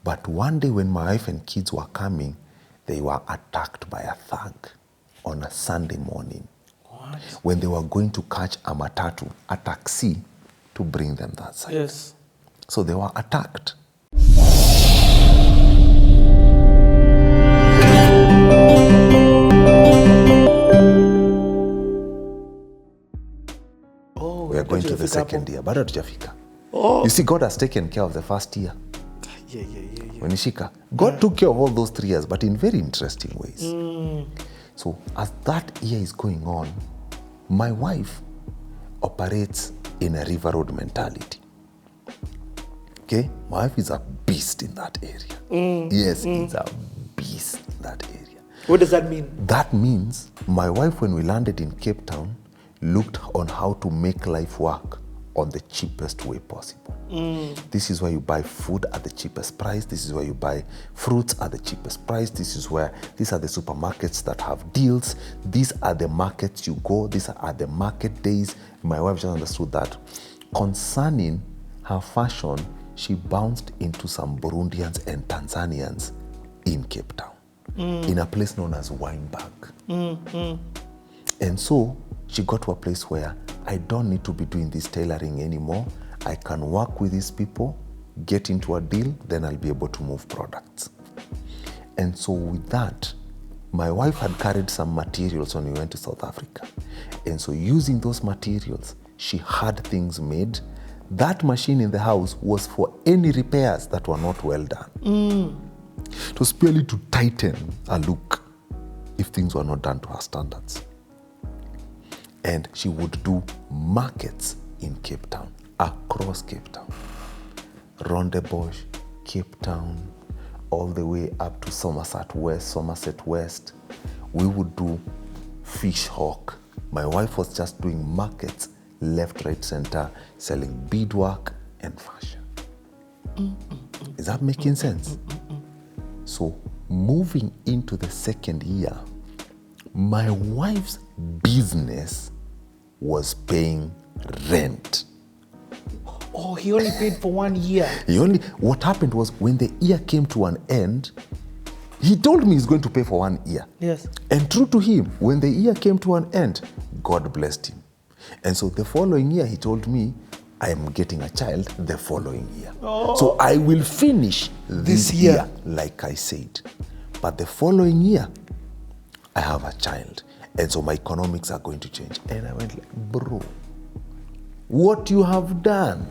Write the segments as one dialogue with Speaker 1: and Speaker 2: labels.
Speaker 1: But one day when my wife and kids were coming, they were attacked by a thug on a Sunday morning.
Speaker 2: What?
Speaker 1: When they were going to catch a matatu, a taxi, to bring them that side.
Speaker 2: Yes.
Speaker 1: So they were attacked. We are going to the second year. Bado hatujafika.
Speaker 2: Oh.
Speaker 1: You see, God has taken care of the first year.
Speaker 2: Yeah.
Speaker 1: When Ishika, God took care of all those 3 years, but in very interesting ways. So as that year is going on, my wife operates in a river road mentality. Okay? My wife is a beast in that area. Yes, it's a beast in that area.
Speaker 2: What does that mean?
Speaker 1: That means my wife, when we landed in Cape Town, looked on how to make life work on the cheapest way possible. This is where you buy food at the cheapest price. This is where you buy fruits at the cheapest price. These are the supermarkets that have deals. These are the markets you go. These are the market days. My wife just understood that. Concerning her fashion, she bounced into some Burundians and Tanzanians in Cape Town, in a place known as Weinberg. And so she got to a place where I don't need to be doing this tailoring anymore. I can work with these people, get into a deal, then I'll be able to move products. And so with that, my wife had carried some materials when we went to South Africa. And so using those materials, she had things made. That machine in the house was for any repairs that were not well done. It was purely to tighten a look if things were not done to her standards. And she would do markets in Cape Town, across Cape Town. Rondebosch, Cape Town, all the way up to Somerset West. We would do Fish Hawk. My wife was just doing markets, left, right, center, selling beadwork and fashion. Is that making sense? So moving into the second year, my wife's business was paying rent.
Speaker 2: Oh, he only paid for 1 year.
Speaker 1: What happened was when the year came to an end, he told me he's going to pay for 1 year.
Speaker 2: Yes.
Speaker 1: And true to him, when the year came to an end, God blessed him. And so the following year, he told me, I am getting a child the following year.
Speaker 2: Oh.
Speaker 1: So I will finish this year, like I said. But the following year, I have a child. And so my economics are going to change. And I went like, bro, what you have done.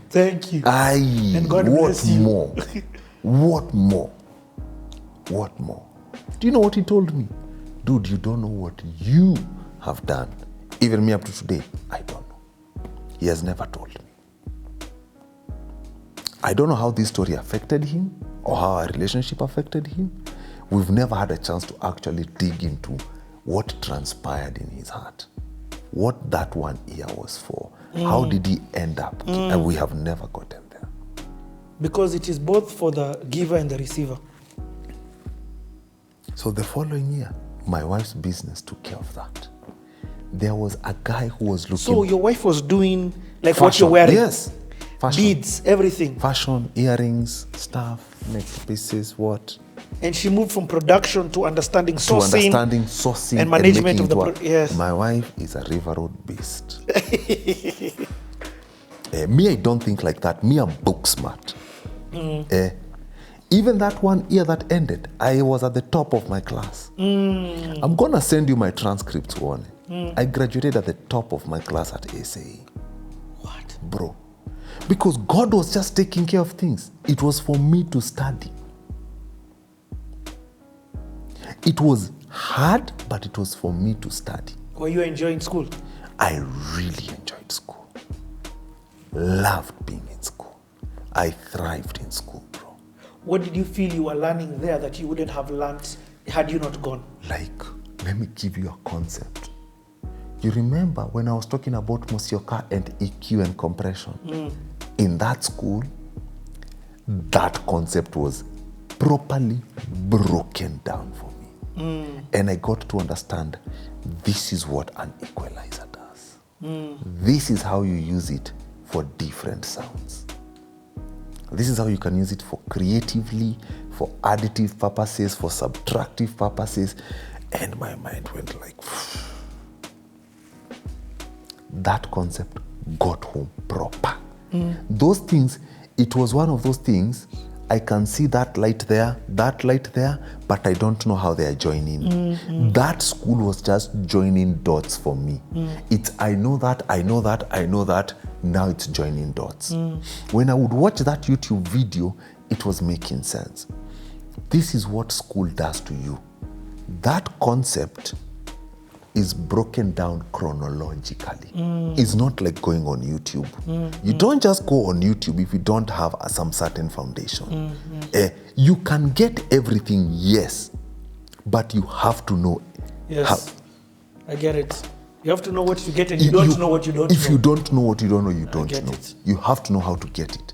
Speaker 2: Thank you.
Speaker 1: And
Speaker 2: God bless you.
Speaker 1: More? What more? What more? Do you know what he told me? Dude, you don't know what you have done. Even me up to today, I don't know. He has never told me. I don't know how this story affected him or how our relationship affected him. We've never had a chance to actually dig into what transpired in his heart, what that 1 year was for. How did he end up? And we have never gotten there.
Speaker 2: Because it is both for the giver and the receiver.
Speaker 1: So the following year, my wife's business took care of that. There was a guy who was looking...
Speaker 2: So your wife was doing like
Speaker 1: fashion.
Speaker 2: What you're wearing?
Speaker 1: Yes. Fashion.
Speaker 2: Beads, everything.
Speaker 1: Fashion, earrings, stuff, neck pieces, what?
Speaker 2: And she moved from production to understanding sourcing, and management of the yes.
Speaker 1: My wife is a river road beast. Me, I don't think like that. Me, I'm book smart. Even that 1 year that ended, I was at the top of my class. I'm going to send you my transcripts, Warren. I graduated at the top of my class at SAE.
Speaker 2: What?
Speaker 1: Bro. Because God was just taking care of things. It was for me to study. It was hard, but it was for me to study.
Speaker 2: Were you enjoying school?
Speaker 1: I really enjoyed school. Loved being in school. I thrived in school, bro.
Speaker 2: What did you feel you were learning there that you wouldn't have learned had you not gone?
Speaker 1: Like, let me give you a concept. You remember when I was talking about Musioka and EQ and compression? In that school, that concept was properly broken down for me. And I got to understand this is what an equalizer does. This is how you use it for different sounds. This is how you can use it for creatively, for additive purposes, for subtractive purposes. And my mind went like, that concept got home proper. Those things, it was one of those things, I can see that light there, but I don't know how they are joining. That school was just joining dots for me. It's, I know that, now it's joining dots. When I would watch that YouTube video, it was making sense. This is what school does to you. That concept is broken down chronologically. It's not like going on YouTube. You don't just go on YouTube if you don't have some certain foundation. You can get everything, yes, but you have to know.
Speaker 2: Yes, I get it. You have to know what you get, and you don't know what you don't know.
Speaker 1: If you don't know what you don't know, you don't know. You have to know how to get it.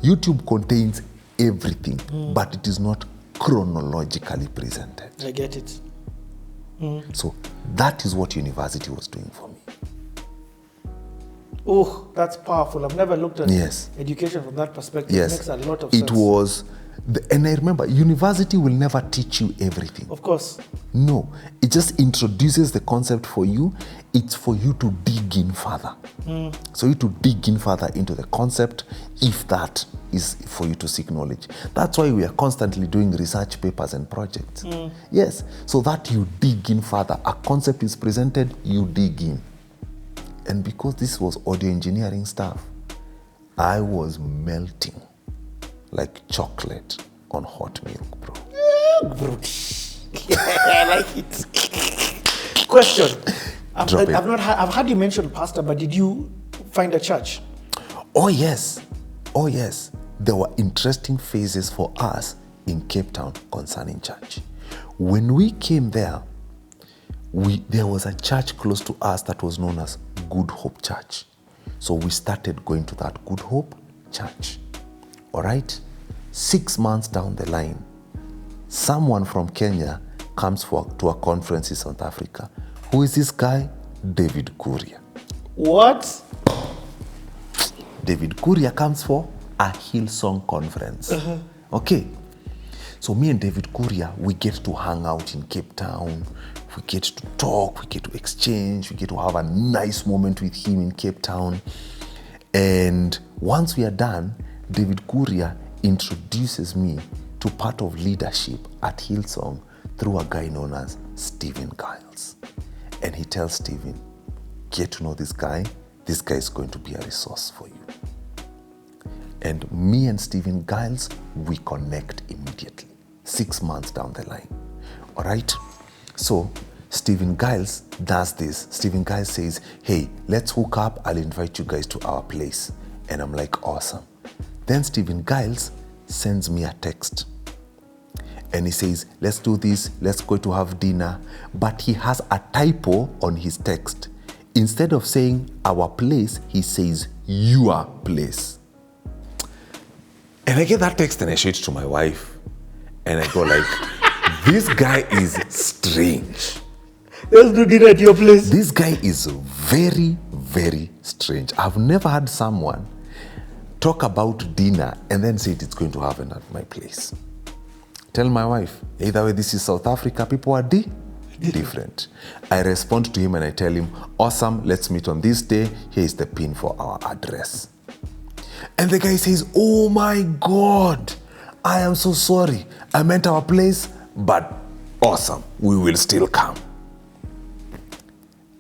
Speaker 1: YouTube contains everything, but it is not chronologically presented.
Speaker 2: I get it.
Speaker 1: So that is what university was doing for me.
Speaker 2: Oh, that's powerful. I've never looked at education from that perspective.
Speaker 1: Yes.
Speaker 2: It makes a lot of sense.
Speaker 1: It was, and I remember, university will never teach you everything.
Speaker 2: Of course.
Speaker 1: No, it just introduces the concept for you. It's for you to dig in further. So you to dig in further into the concept, if that is for you to seek knowledge. That's why we are constantly doing research papers and projects. Yes, so that you dig in further. A concept is presented, you dig in. And because this was audio engineering stuff, I was melting like chocolate on hot milk, bro.
Speaker 2: I like it. Question. I've heard you mention pastor, but did you find a church?
Speaker 1: Oh yes. There were interesting phases for us in Cape Town concerning church. When we came there, there was a church close to us that was known as Good Hope Church. So we started going to that Good Hope Church. All right? 6 months down the line, someone from Kenya comes to a conference in South Africa. Who is this guy? David Kuria.
Speaker 2: What?
Speaker 1: David Kuria comes for a Hillsong conference. Okay. So me and David Kuria, we get to hang out in Cape Town. We get to talk, we get to exchange, we get to have a nice moment with him in Cape Town. And once we are done, David Kuria introduces me to part of leadership at Hillsong through a guy known as Stephen Giles. And he tells Stephen, get to know this guy is going to be a resource for you. And me and Stephen Giles, we connect immediately, 6 months down the line. All right? So Stephen Giles does this. Stephen Giles says, hey, let's hook up. I'll invite you guys to our place. And I'm like, awesome. Then Stephen Giles sends me a text. And he says, let's do this. Let's go to have dinner. But he has a typo on his text. Instead of saying our place, he says your place. And I get that text and I show it to my wife. And I go like, this guy is strange.
Speaker 2: Let's do dinner at your place.
Speaker 1: This guy is very, very strange. I've never had someone talk about dinner and then say it's going to happen at my place. Tell my wife, either way, this is South Africa, people are different. I respond to him and I tell him, awesome, let's meet on this day. Here is the pin for our address. And the guy says, oh my God, I am so sorry. I meant our place, but awesome, we will still come.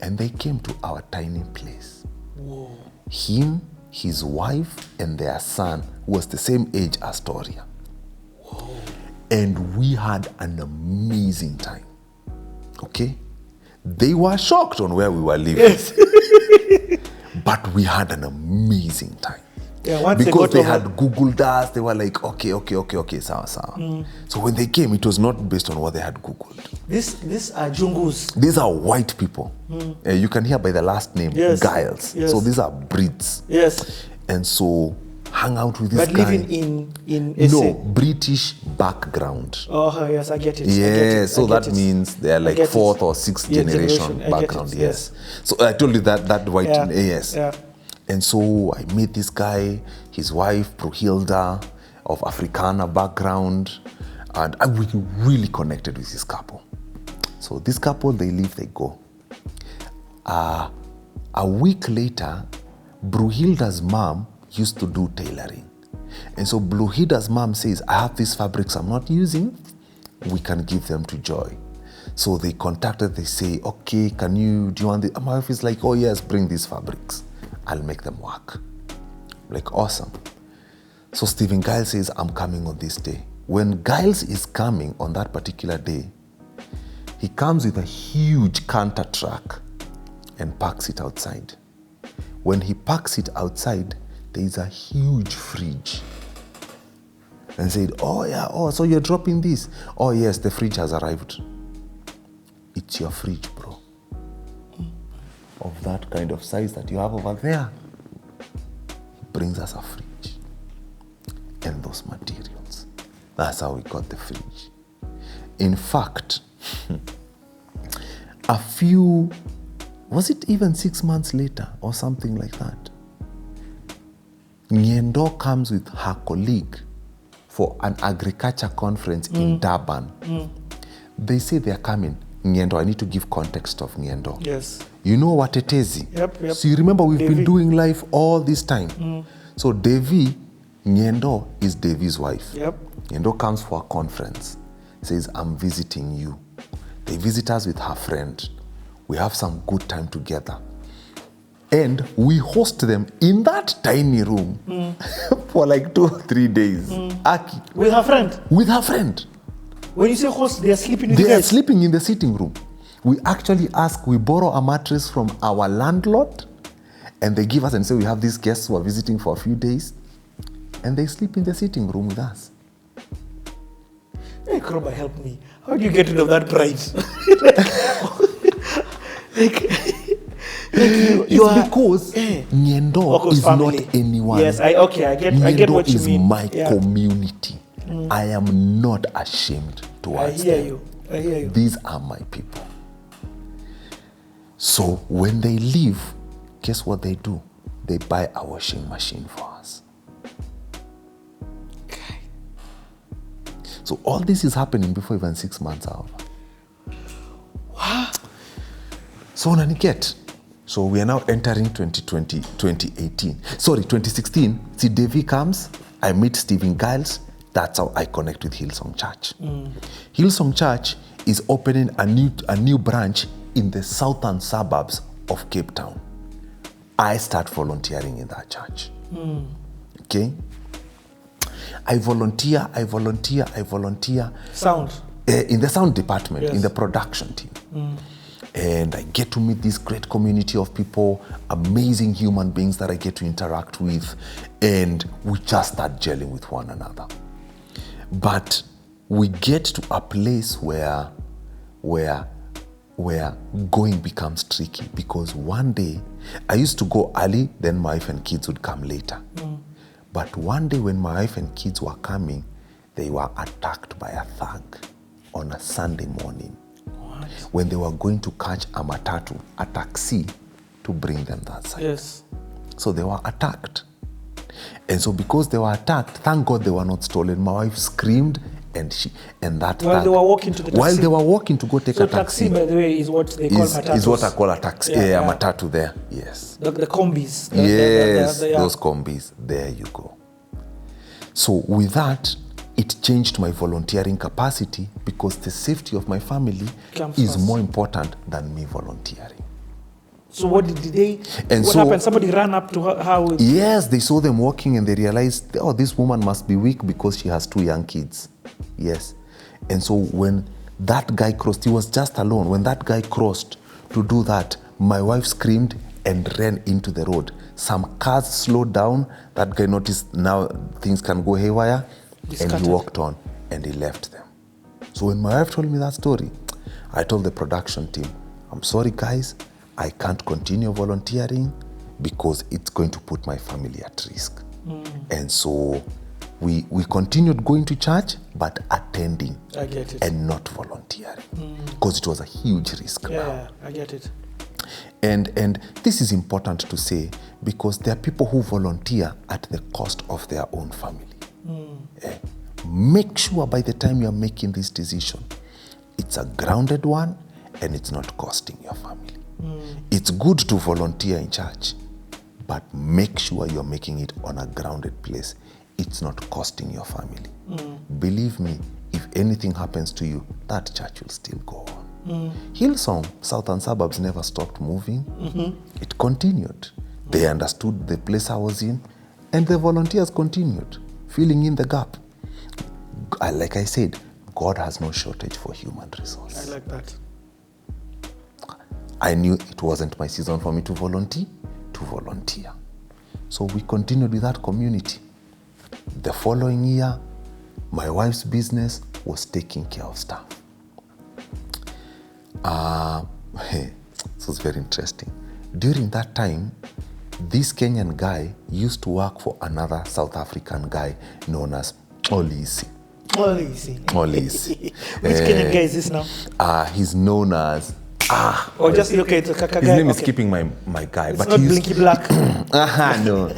Speaker 1: And they came to our tiny place.
Speaker 2: Whoa.
Speaker 1: Him, his wife, and their son, who was the same age as Toria.
Speaker 2: Whoa.
Speaker 1: And we had an amazing time. Okay? They were shocked on where we were living. Yes. But we had an amazing time.
Speaker 2: Yeah,
Speaker 1: because they had Googled us, they were like, okay, sawa. So when they came, it was not based on what they had Googled.
Speaker 2: These are Jungus.
Speaker 1: These are white people. You can hear by the last name, Giles.
Speaker 2: Yes.
Speaker 1: So these are breeds.
Speaker 2: Yes.
Speaker 1: And so hang out with this guy.
Speaker 2: But living in SA?
Speaker 1: No, British background.
Speaker 2: Oh, yes, I get it.
Speaker 1: Yeah, so that means they are like fourth or sixth generation background. Yes. So I told you that white, yes.
Speaker 2: Yeah.
Speaker 1: And so I met this guy, his wife, Prohilda, of Africana background, and we really connected with this couple. So this couple, they leave, they go. A week later, Bruhilda's mom used to do tailoring. And so Bruhilda's mom says, I have these fabrics I'm not using, we can give them to Joy. So they contacted, they say, okay, do you want the, my wife is like, oh yes, bring these fabrics. I'll make them work. Like, awesome. So Stephen Giles says, I'm coming on this day. When Giles is coming on that particular day, he comes with a huge canter truck and parks it outside. When he parks it outside, there is a huge fridge. And said, oh yeah, oh, so you're dropping this? Oh yes, the fridge has arrived. It's your fridge, bro. Of that kind of size that you have over there. He brings us a fridge. And those materials. That's how we got the fridge. In fact, was it even 6 months later or something like that? Nyendo comes with her colleague for an agriculture conference in Durban. They say they're coming. Nyendo, I need to give context of Nyendo.
Speaker 2: Yes.
Speaker 1: You know what Watetezi?
Speaker 2: Yep.
Speaker 1: So you remember we've been doing life all this time. So Devi, Nyendo is Devi's wife.
Speaker 2: Yep.
Speaker 1: Nyendo comes for a conference. Says, I'm visiting you. They visit us with her friend. We have some good time together. And we host them in that tiny room for like 2 or 3 days. Aki.
Speaker 2: With her friend?
Speaker 1: With her friend.
Speaker 2: When you say host, they are sleeping with you
Speaker 1: They are
Speaker 2: guys?
Speaker 1: sleeping in the sitting room. We actually we borrow a mattress from our landlord, and they give us and say, we have these guests who are visiting for a few days, and they sleep in the sitting room with us.
Speaker 2: Hey, Krowbar, help me. How do you get rid of that pride?
Speaker 1: It's because Nyendo is
Speaker 2: family.
Speaker 1: not anyone.
Speaker 2: Yes, I get what you mean.
Speaker 1: Nyendo is my community. I am not ashamed towards them.
Speaker 2: I hear you.
Speaker 1: These are my people. So when they leave, guess what they do? They buy a washing machine for us.
Speaker 2: Okay.
Speaker 1: So all this is happening before even 6 months are over.
Speaker 2: Wow.
Speaker 1: So Naniket. So we are now entering 2016. See, Devi comes, I meet Stephen Giles. That's how I connect with Hillsong Church. Hillsong Church is opening a new branch in the southern suburbs of Cape Town. I start volunteering in that church. Okay? I volunteer.
Speaker 2: Sound?
Speaker 1: In the sound department,
Speaker 2: Yes.
Speaker 1: in the production team. And I get to meet this great community of people, amazing human beings that I get to interact with, and we just start gelling with one another. But we get to a place where going becomes tricky, because one day, I used to go early, then my wife and kids would come later. But one day when my wife and kids were coming, they were attacked by a thug on a Sunday morning.
Speaker 2: What?
Speaker 1: When they were going to catch a matatu, a taxi, to bring them that side.
Speaker 2: Yes.
Speaker 1: So they were attacked. And so because they were attacked, thank God they were not stolen. My wife screamed, and that
Speaker 2: While
Speaker 1: thug,
Speaker 2: they were walking to the taxi?
Speaker 1: While they were walking to go take
Speaker 2: So
Speaker 1: a taxi.
Speaker 2: by the way, is what they call matatus.
Speaker 1: Is what I call a taxi,
Speaker 2: Yeah.
Speaker 1: a matatu there, yes.
Speaker 2: The combis.
Speaker 1: Those combis, there you go. So with that, it changed my volunteering capacity, because the safety of my family
Speaker 2: Comes
Speaker 1: is
Speaker 2: first.
Speaker 1: more important than me volunteering.
Speaker 2: So what did they...
Speaker 1: And
Speaker 2: what
Speaker 1: so-
Speaker 2: happened? Somebody ran up to her with...
Speaker 1: Yes, they saw them walking and they realized, oh, this woman must be weak because she has 2 young kids. Yes. And so when that guy crossed, he was just alone. When that guy crossed to do that, my wife screamed and ran into the road. Some cars slowed down. That guy noticed now things can go haywire. And
Speaker 2: Scattered.
Speaker 1: he walked on and he left them. So when my wife told me that story, I told the production team, I'm sorry guys, I can't continue volunteering because it's going to put my family at risk. And so we continued going to church, but attending
Speaker 2: I get it.
Speaker 1: and not volunteering, because it was a huge risk now.
Speaker 2: Yeah, I get it.
Speaker 1: And this is important to say, because there are people who volunteer at the cost of their own family. Make sure by the time you're making this decision, it's a grounded one and it's not costing your family. It's good to volunteer in church, but make sure you're making it on a grounded place. It's not costing your family. Believe me, if anything happens to you, that church will still go on. Hillsong, Southern Suburbs, never stopped moving. It continued. They understood the place I was in, and the volunteers continued, filling in the gap. Like I said, God has no shortage for human resources.
Speaker 2: I like that.
Speaker 1: I knew it wasn't my season for me to volunteer. So we continued with that community. The following year, my wife's business was taking care of stuff. This was very interesting. During that time, this Kenyan guy used to work for another South African guy known as Olisi.
Speaker 2: Which Kenyan guy is this now?
Speaker 1: He's known as...
Speaker 2: Just look at the Kaka guy.
Speaker 1: His name is skipping my guy.
Speaker 2: It's not Blinky Black.
Speaker 1: No.